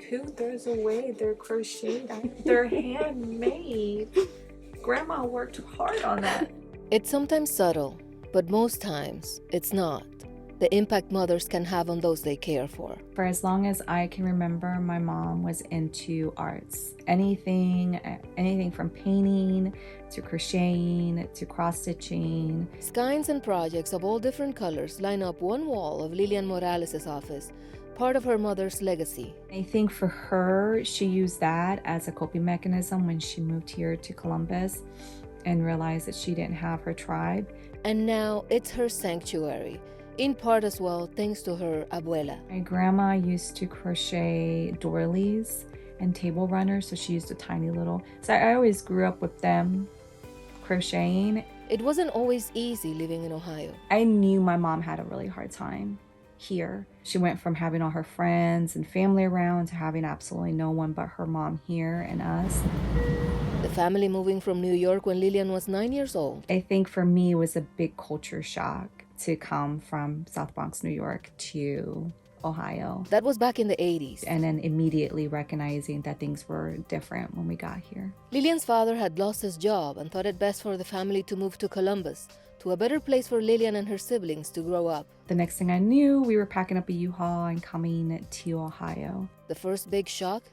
Who throws away their crocheted? They're handmade. Grandma worked hard on that. It's sometimes subtle, but most times it's not. The impact mothers can have on those they care for. For as long as I can remember, my mom was into arts. Anything from painting to crocheting to cross-stitching. Skeins and projects of all different colors line up one wall of Lillian Morales' office, part of her mother's legacy. I think for her, she used that as a coping mechanism when she moved here to Columbus and realized that she didn't have her tribe. And now it's her sanctuary, in part as well thanks to her abuela. My grandma used to crochet doilies and table runners, so she used a tiny little. So I always grew up with them crocheting. It wasn't always easy living in Ohio. I knew my mom had a really hard time here. She went from having all her friends and family around to having absolutely no one but her mom here and us. The family moving from New York when Lillian was 9 years old. I think for me it was a big culture shock to come from South Bronx, New York to Ohio. That was back in the 80s. And then immediately recognizing that things were different when we got here. Lillian's father had lost his job and thought it best for the family to move to Columbus, to a better place for Lillian and her siblings to grow up. The next thing I knew, we were packing up a U-Haul and coming to Ohio. The first big shock?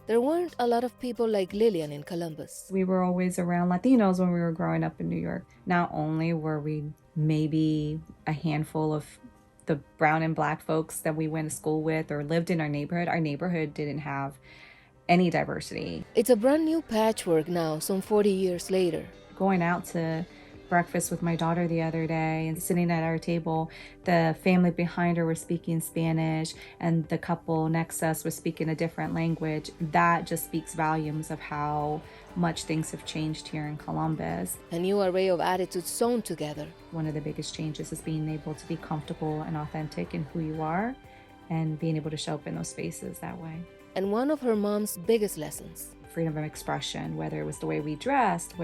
There weren't a lot of people like Lillian in Columbus. We were always around Latinos when we were growing up in New York. Not only were we maybe a handful of the brown and black folks that we went to school with or lived in our neighborhood didn't have any diversity. It's a brand new patchwork now, some 40 years later. Going out to breakfast with my daughter the other day and sitting at our table, the family behind her were speaking Spanish and the couple next to us was speaking a different language. That just speaks volumes of how much things have changed here in Columbus. A new array of attitudes sewn together. One of the biggest changes is being able to be comfortable and authentic in who you are and being able to show up in those spaces that way. And one of her mom's biggest lessons: freedom of expression, whether it was the way we dressed,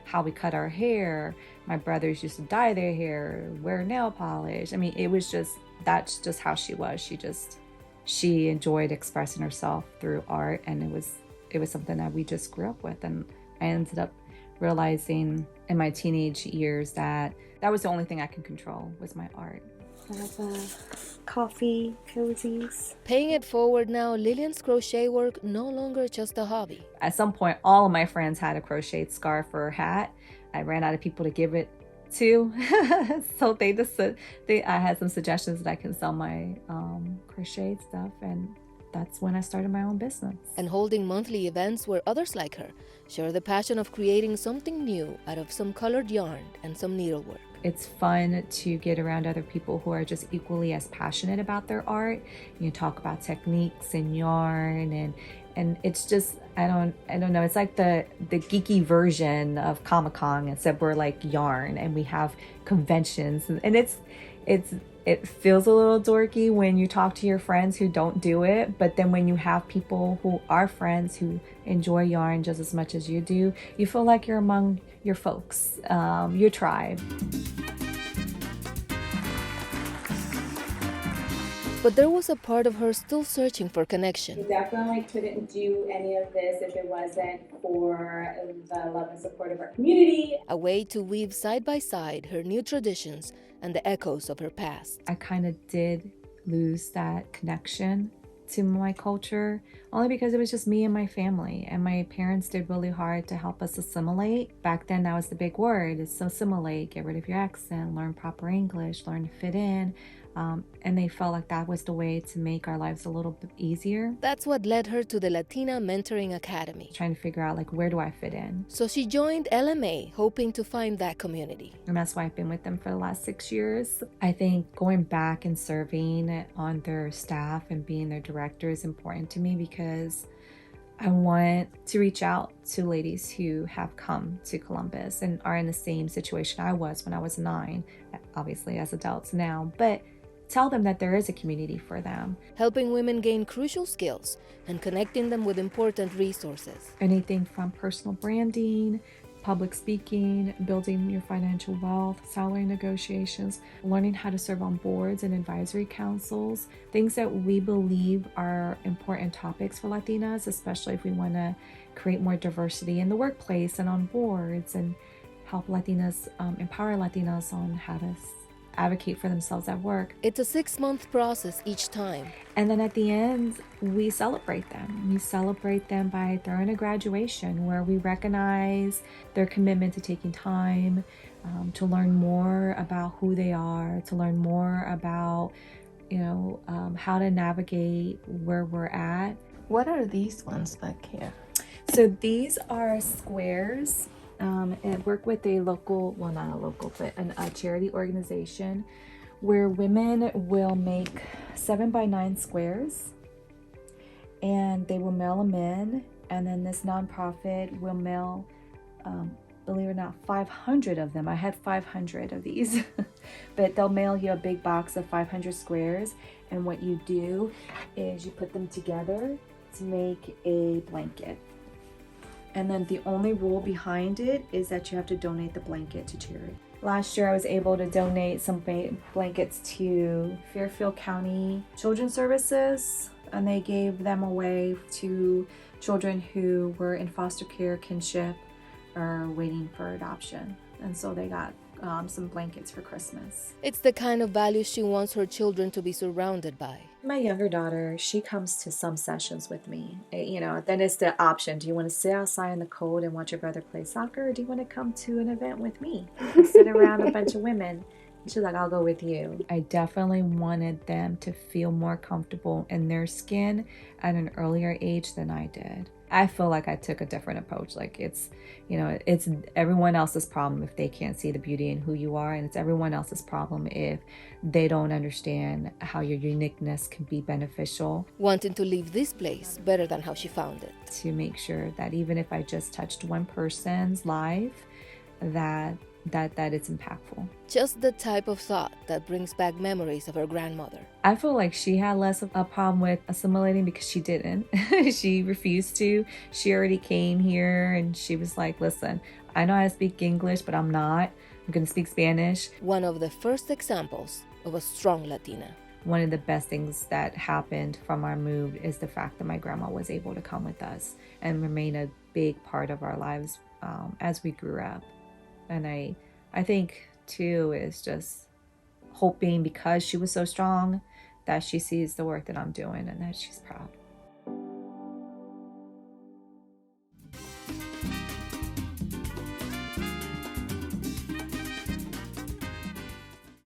how we cut our hair. My brothers used to dye their hair, wear nail polish. I mean, that's just how she was. She enjoyed expressing herself through art, and it was something that we just grew up with. And I ended up realizing in my teenage years that was the only thing I could control was my art. I have coffee cozies. Paying it forward now, Lillian's crochet work no longer just a hobby. At some point, all of my friends had a crocheted scarf or hat. I ran out of people to give it to, so I had some suggestions that I can sell my crocheted stuff, and that's when I started my own business. And holding monthly events where others like her share the passion of creating something new out of some colored yarn and some needlework. It's fun to get around other people who are just equally as passionate about their art. You talk about techniques and yarn, and it's just, I don't know. It's like the geeky version of Comic-Con, except we're like yarn and we have conventions, and it feels a little dorky when you talk to your friends who don't do it, but then when you have people who are friends who enjoy yarn just as much as you do, you feel like you're among your folks, your tribe. But there was a part of her still searching for connection. We definitely couldn't do any of this if it wasn't for the love and support of our community. A way to weave side by side her new traditions and the echoes of her past. I kind of did lose that connection to my culture, only because it was just me and my family, and my parents did really hard to help us assimilate. Back then, that was the big word, is assimilate, get rid of your accent, learn proper English, learn to fit in. And they felt like that was the way to make our lives a little bit easier. That's what led her to the Latino Mentoring Academy. Trying to figure out, like, where do I fit in? So she joined LMA, hoping to find that community. And that's why I've been with them for the last 6 years. I think going back and serving on their staff and being their director is important to me, because I want to reach out to ladies who have come to Columbus and are in the same situation I was when I was 9, obviously as adults now, but tell them that there is a community for them. Helping women gain crucial skills and connecting them with important resources. Anything from personal branding, public speaking, building your financial wealth, salary negotiations, learning how to serve on boards and advisory councils, things that we believe are important topics for Latinas, especially if we want to create more diversity in the workplace and on boards, and help Latinas, empower Latinas on how to advocate for themselves at work. It's a 6-month process each time. And then at the end, we celebrate them. We celebrate them by throwing a graduation where we recognize their commitment to taking time to learn more about who they are, to learn more about, how to navigate where we're at. What are these ones back here? So these are squares. And work with a local, well, not a local, but a charity organization where women will make 7x9 squares and they will mail them in. And then this nonprofit will mail, believe it or not, 500 of them. I had 500 of these, but they'll mail you a big box of 500 squares. And what you do is you put them together to make a blanket. And then the only rule behind it is that you have to donate the blanket to charity. Last year I was able to donate some blankets to Fairfield County Children's Services, and they gave them away to children who were in foster care, kinship, or waiting for adoption. And so they got some blankets for Christmas. It's the kind of values she wants her children to be surrounded by. My younger daughter, she comes to some sessions with me. Then it's the option. Do you want to sit outside in the cold and watch your brother play soccer? Or do you want to come to an event with me and sit around a bunch of women? And she's like, I'll go with you. I definitely wanted them to feel more comfortable in their skin at an earlier age than I did. I feel like I took a different approach. Like it's everyone else's problem if they can't see the beauty in who you are. And it's everyone else's problem if they don't understand how your uniqueness can be beneficial. Wanting to leave this place better than how she found it. To make sure that even if I just touched one person's life, that it's impactful. Just the type of thought that brings back memories of her grandmother. I feel like she had less of a problem with assimilating because she didn't. She refused to. She already came here and she was like, listen, I know how to speak English, but I'm not. I'm going to speak Spanish. One of the first examples of a strong Latina. One of the best things that happened from our move is the fact that my grandma was able to come with us and remain a big part of our lives as we grew up. And I think too is just hoping, because she was so strong, that she sees the work that I'm doing and that she's proud.